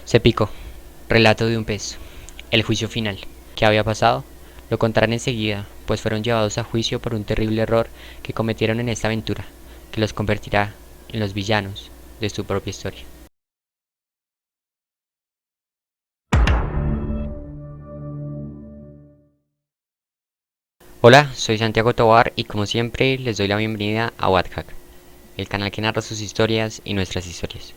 Se picó. Relato de un pez. El juicio final. ¿Qué había pasado? Lo contarán enseguida, pues fueron llevados a juicio por un terrible error que cometieron en esta aventura, que los convertirá en los villanos de su propia historia. Hola, soy Santiago Tovar y como siempre les doy la bienvenida a Watthack, el canal que narra sus historias y nuestras historias.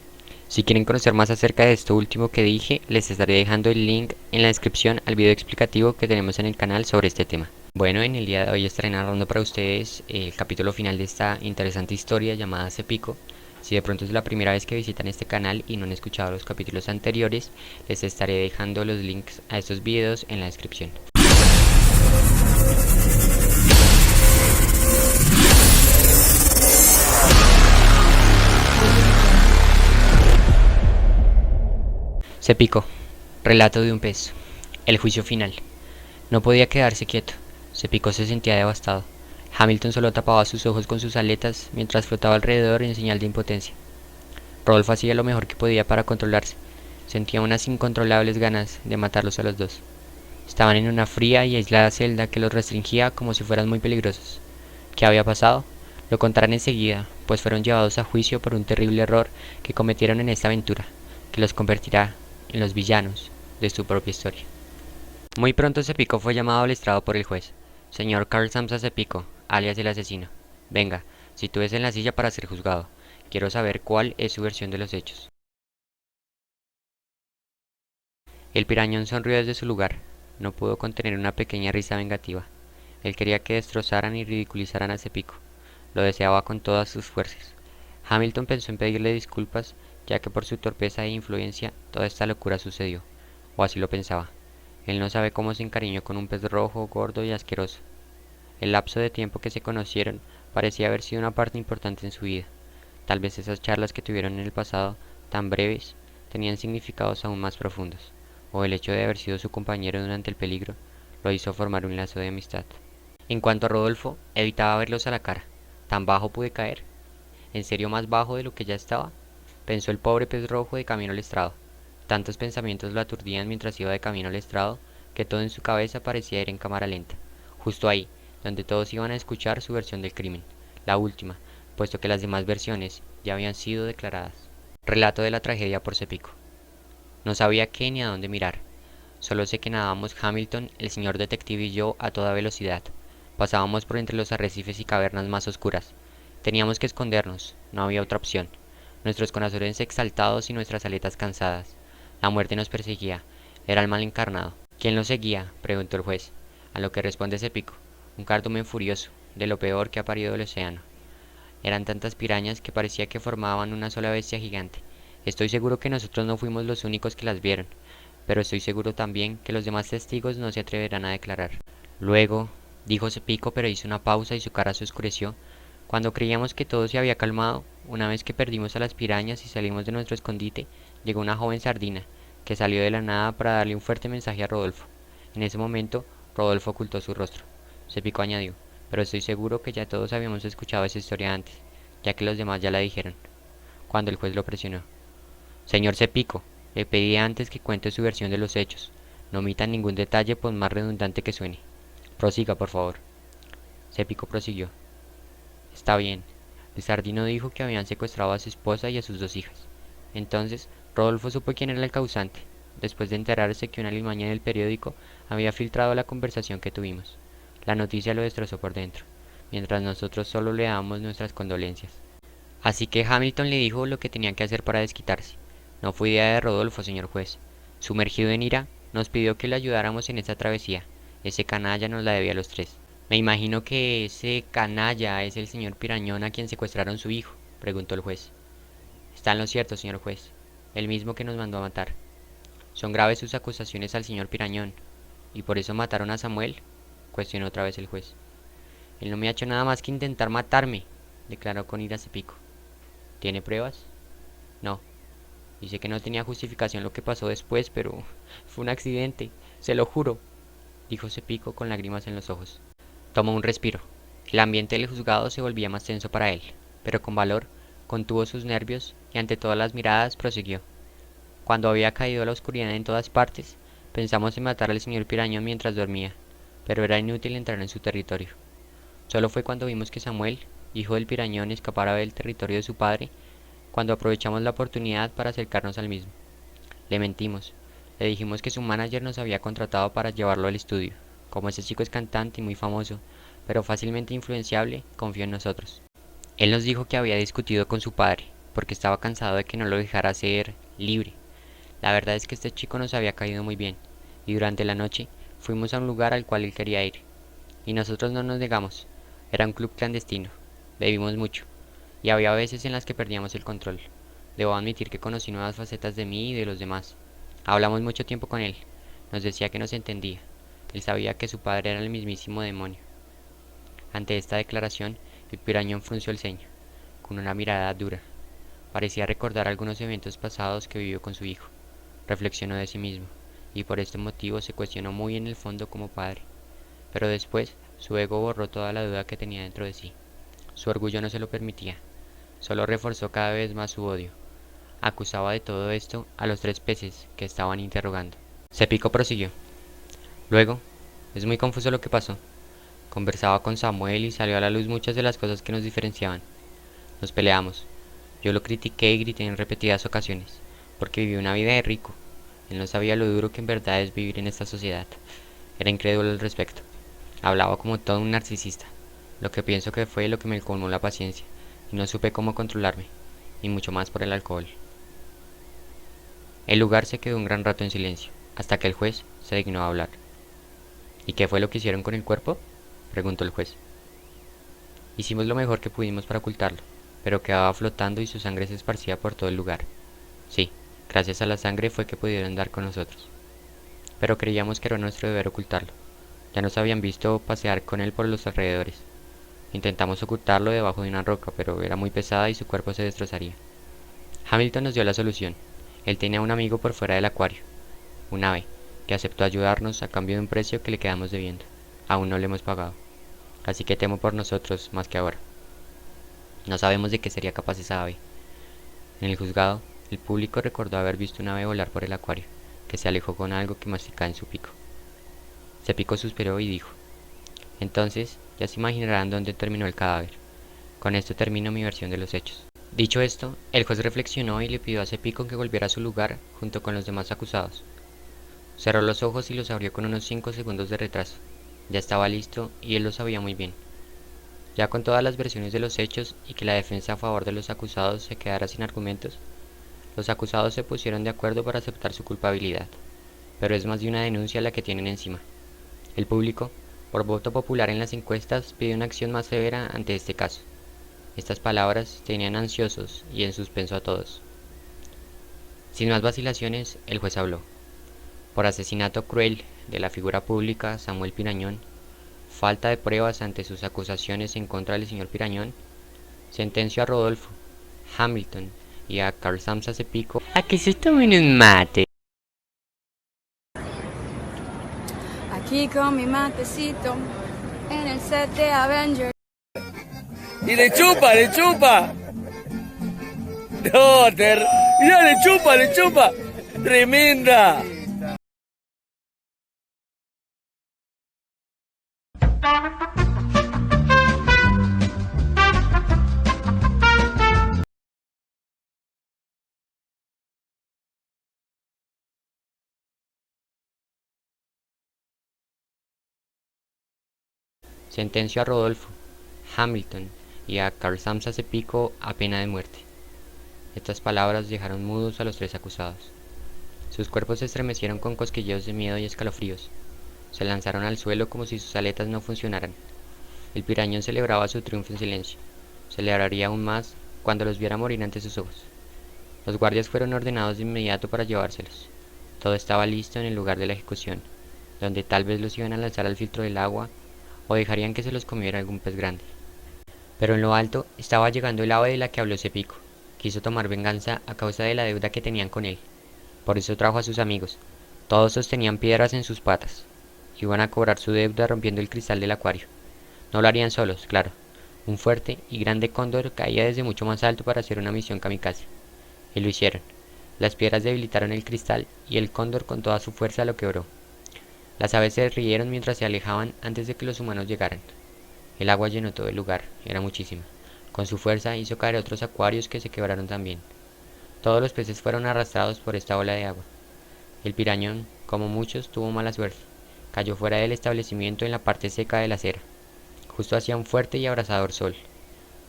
Si quieren conocer más acerca de esto último que dije, les estaré dejando el link en la descripción al video explicativo que tenemos en el canal sobre este tema. Bueno, en el día de hoy estaré narrando para ustedes el capítulo final de esta interesante historia llamada Cepico. Si de pronto es la primera vez que visitan este canal y no han escuchado los capítulos anteriores, les estaré dejando los links a estos videos en la descripción. Cepico. Relato de un pez. El juicio final. No podía quedarse quieto. Cepico se sentía devastado. Hamilton solo tapaba sus ojos con sus aletas mientras flotaba alrededor en señal de impotencia. Rodolfo hacía lo mejor que podía para controlarse. Sentía unas incontrolables ganas de matarlos a los dos. Estaban en una fría y aislada celda que los restringía como si fueran muy peligrosos. ¿Qué había pasado? Lo contarán enseguida, pues fueron llevados a juicio por un terrible error que cometieron en esta aventura, que los convertirá en los villanos de su propia historia. Muy pronto Cepico fue llamado al estrado por el juez. Señor Carl Samsa Cepico, alias el asesino. Venga, sitúese en la silla para ser juzgado. Quiero saber cuál es su versión de los hechos. El pirañón sonrió desde su lugar. No pudo contener una pequeña risa vengativa. Él quería que destrozaran y ridiculizaran a Cepico. Lo deseaba con todas sus fuerzas. Hamilton pensó en pedirle disculpas, ya que por su torpeza e influencia toda esta locura sucedió, o así lo pensaba. Él no sabe cómo se encariñó con un pez rojo, gordo y asqueroso. El lapso de tiempo que se conocieron parecía haber sido una parte importante en su vida. Tal vez esas charlas que tuvieron en el pasado, tan breves, tenían significados aún más profundos, o el hecho de haber sido su compañero durante el peligro lo hizo formar un lazo de amistad. En cuanto a Rodolfo, evitaba verlos a la cara. ¿Tan bajo pude caer? ¿En serio más bajo de lo que ya estaba? Pensó el pobre pez rojo de camino al estrado. Tantos pensamientos lo aturdían mientras iba de camino al estrado, que todo en su cabeza parecía ir en cámara lenta, justo ahí, donde todos iban a escuchar su versión del crimen, la última, puesto que las demás versiones ya habían sido declaradas. Relato de la tragedia por Cepico. No sabía qué ni a dónde mirar. Solo sé que nadábamos Hamilton, el señor detective y yo a toda velocidad. Pasábamos por entre los arrecifes y cavernas más oscuras. Teníamos que escondernos, no había otra opción. Nuestros corazones exaltados y nuestras aletas cansadas. La muerte nos perseguía. Era el mal encarnado. ¿Quién lo seguía?, preguntó el juez. A lo que responde Cepico. Un cardumen furioso, de lo peor que ha parido el océano. Eran tantas pirañas que parecía que formaban una sola bestia gigante. Estoy seguro que nosotros no fuimos los únicos que las vieron, pero estoy seguro también que los demás testigos no se atreverán a declarar. Luego, dijo Cepico, pero hizo una pausa y su cara se oscureció. Cuando creíamos que todo se había calmado, una vez que perdimos a las pirañas y salimos de nuestro escondite, llegó una joven sardina, que salió de la nada para darle un fuerte mensaje a Rodolfo. En ese momento, Rodolfo ocultó su rostro. Cepico añadió, pero estoy seguro que ya todos habíamos escuchado esa historia antes, ya que los demás ya la dijeron, cuando el juez lo presionó. Señor Cepico, le pedí antes que cuente su versión de los hechos. No omita ningún detalle por más redundante que suene. Prosiga, por favor. Cepico prosiguió. Está bien. El sardino dijo que habían secuestrado a su esposa y a sus dos hijas. Entonces, Rodolfo supo quién era el causante, después de enterarse que una limaña en el periódico había filtrado la conversación que tuvimos. La noticia lo destrozó por dentro, mientras nosotros solo le dábamos nuestras condolencias. Así que Hamilton le dijo lo que tenía que hacer para desquitarse. No fue idea de Rodolfo, señor juez. Sumergido en ira, nos pidió que le ayudáramos en esa travesía. Ese canalla nos la debía a los tres. Me imagino que ese canalla es el señor Pirañón a quien secuestraron su hijo, preguntó el juez. Está en lo cierto, señor juez. El mismo que nos mandó a matar. Son graves sus acusaciones al señor Pirañón. ¿Y por eso mataron a Samuel?, cuestionó otra vez el juez. Él no me ha hecho nada más que intentar matarme, declaró con ira Cepico. ¿Tiene pruebas? No. Dice que no tenía justificación lo que pasó después, pero fue un accidente, se lo juro, dijo Cepico con lágrimas en los ojos. Tomó un respiro. El ambiente del juzgado se volvía más tenso para él, pero con valor contuvo sus nervios y ante todas las miradas prosiguió. Cuando había caído la oscuridad en todas partes, pensamos en matar al señor Pirañón mientras dormía, pero era inútil entrar en su territorio. Solo fue cuando vimos que Samuel, hijo del Pirañón, escapara del territorio de su padre, cuando aprovechamos la oportunidad para acercarnos al mismo. Le mentimos. Le dijimos que su manager nos había contratado para llevarlo al estudio. Como ese chico es cantante y muy famoso, pero fácilmente influenciable, confió en nosotros. Él nos dijo que había discutido con su padre, porque estaba cansado de que no lo dejara ser libre. La verdad es que este chico nos había caído muy bien, y durante la noche fuimos a un lugar al cual él quería ir. Y nosotros no nos negamos. Era un club clandestino. Bebimos mucho, y había veces en las que perdíamos el control. Debo admitir que conocí nuevas facetas de mí y de los demás. Hablamos mucho tiempo con él. Nos decía que nos entendía. Él sabía que su padre era el mismísimo demonio. Ante esta declaración, el pirañón frunció el ceño, con una mirada dura. Parecía recordar algunos eventos pasados que vivió con su hijo. Reflexionó de sí mismo, y por este motivo se cuestionó muy en el fondo como padre. Pero después, su ego borró toda la duda que tenía dentro de sí. Su orgullo no se lo permitía. Solo reforzó cada vez más su odio. Acusaba de todo esto a los 3 peces que estaban interrogando. Cepico prosiguió. Luego, es muy confuso lo que pasó. Conversaba con Samuel y salió a la luz muchas de las cosas que nos diferenciaban. Nos peleamos. Yo lo critiqué y grité en repetidas ocasiones, porque vivió una vida de rico. Él no sabía lo duro que en verdad es vivir en esta sociedad. Era incrédulo al respecto. Hablaba como todo un narcisista, lo que pienso que fue lo que me colmó la paciencia, y no supe cómo controlarme, y mucho más por el alcohol. El lugar se quedó un gran rato en silencio, hasta que el juez se dignó a hablar. ¿Y qué fue lo que hicieron con el cuerpo?, preguntó el juez. Hicimos lo mejor que pudimos para ocultarlo, pero quedaba flotando y su sangre se esparcía por todo el lugar. Sí, gracias a la sangre fue que pudieron dar con nosotros. Pero creíamos que era nuestro deber ocultarlo. Ya nos habían visto pasear con él por los alrededores. Intentamos ocultarlo debajo de una roca, pero era muy pesada y su cuerpo se destrozaría. Hamilton nos dio la solución. Él tenía un amigo por fuera del acuario, un ave, que aceptó ayudarnos a cambio de un precio que le quedamos debiendo. Aún no le hemos pagado, así que temo por nosotros más que ahora. No sabemos de qué sería capaz esa ave. En el juzgado, el público recordó haber visto un ave volar por el acuario, que se alejó con algo que masticaba en su pico. Cepico suspiró y dijo: entonces, ya se imaginarán dónde terminó el cadáver. Con esto termino mi versión de los hechos. Dicho esto, el juez reflexionó y le pidió a Cepico que volviera a su lugar junto con los demás acusados. Cerró los ojos y los abrió con unos 5 segundos de retraso. Ya estaba listo y él lo sabía muy bien. Ya con todas las versiones de los hechos y que la defensa a favor de los acusados se quedara sin argumentos, los acusados se pusieron de acuerdo para aceptar su culpabilidad. Pero es más de una denuncia la que tienen encima. El público, por voto popular en las encuestas, pide una acción más severa ante este caso. Estas palabras tenían ansiosos y en suspenso a todos. Sin más vacilaciones, el juez habló. Por asesinato cruel de la figura pública Samuel Pirañón, falta de pruebas ante sus acusaciones en contra del señor Pirañón, sentenció a Rodolfo, Hamilton y a Carl Samsa Cepico a que se tomen un mate. Aquí con mi matecito en el set de Avengers. Y le chupa, le chupa. No, mira, le chupa, le chupa. Tremenda. Sentenció a Rodolfo, Hamilton y a Carl Samsa Cepico a pena de muerte. Estas palabras dejaron mudos a los 3 acusados. Sus cuerpos se estremecieron con cosquilleos de miedo y escalofríos. Se lanzaron al suelo como si sus aletas no funcionaran. El pirañón celebraba su triunfo en silencio. Celebraría aún más cuando los viera morir ante sus ojos. Los guardias fueron ordenados de inmediato para llevárselos. Todo estaba listo en el lugar de la ejecución, donde tal vez los iban a lanzar al filtro del agua o dejarían que se los comiera algún pez grande. Pero en lo alto estaba llegando el ave de la que habló Cepico. Quiso tomar venganza a causa de la deuda que tenían con él. Por eso trajo a sus amigos. Todos sostenían piedras en sus patas. Iban a cobrar su deuda rompiendo el cristal del acuario. No lo harían solos, claro. Un fuerte y grande cóndor caía desde mucho más alto para hacer una misión kamikaze. Y lo hicieron. Las piedras debilitaron el cristal y el cóndor con toda su fuerza lo quebró. Las aves se rieron mientras se alejaban antes de que los humanos llegaran. El agua llenó todo el lugar, era muchísima. Con su fuerza hizo caer otros acuarios que se quebraron también. Todos los peces fueron arrastrados por esta ola de agua. El pirañón, como muchos, tuvo mala suerte. Cayó fuera del establecimiento en la parte seca de la acera. Justo hacía un fuerte y abrasador sol.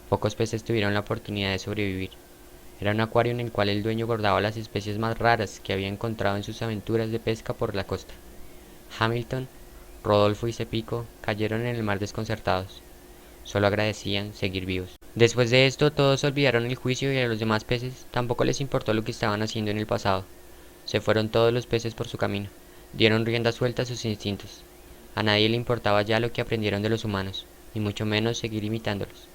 Pocos peces tuvieron la oportunidad de sobrevivir. Era un acuario en el cual el dueño guardaba las especies más raras que había encontrado en sus aventuras de pesca por la costa. Hamilton, Rodolfo y Cepico cayeron en el mar desconcertados. Solo agradecían seguir vivos. Después de esto, todos olvidaron el juicio y a los demás peces tampoco les importó lo que estaban haciendo en el pasado. Se fueron todos los peces por su camino. Dieron rienda suelta a sus instintos. A nadie le importaba ya lo que aprendieron de los humanos, ni mucho menos seguir imitándolos.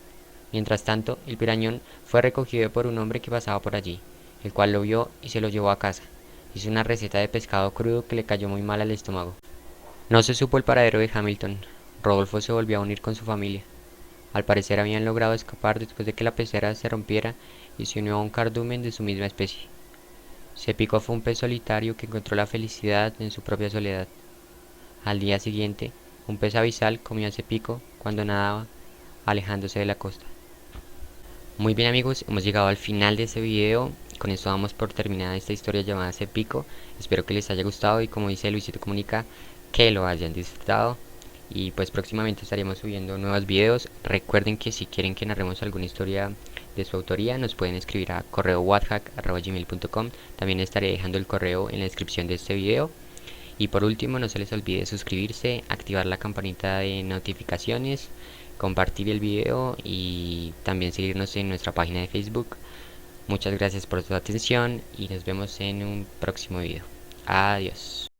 Mientras tanto, el pirañón fue recogido por un hombre que pasaba por allí, el cual lo vio y se lo llevó a casa. Hizo una receta de pescado crudo que le cayó muy mal al estómago. No se supo el paradero de Hamilton. Rodolfo se volvió a unir con su familia. Al parecer habían logrado escapar después de que la pecera se rompiera y se unió a un cardumen de su misma especie. Cepico fue un pez solitario que encontró la felicidad en su propia soledad. Al día siguiente, un pez abisal comió a Cepico cuando nadaba, alejándose de la costa. Muy bien amigos, hemos llegado al final de este video. Con esto damos por terminada esta historia llamada Cepico. Espero que les haya gustado y, como dice Luisito Comunica, que lo hayan disfrutado. Y pues próximamente estaremos subiendo nuevos videos. Recuerden que si quieren que narremos alguna historia de su autoría, nos pueden escribir a correo@gmail.com. También estaré dejando el correo en la descripción de este video. Y por último, no se les olvide suscribirse, activar la campanita de notificaciones, compartir el video y también seguirnos en nuestra página de Facebook. Muchas gracias por su atención y nos vemos en un próximo video. Adiós.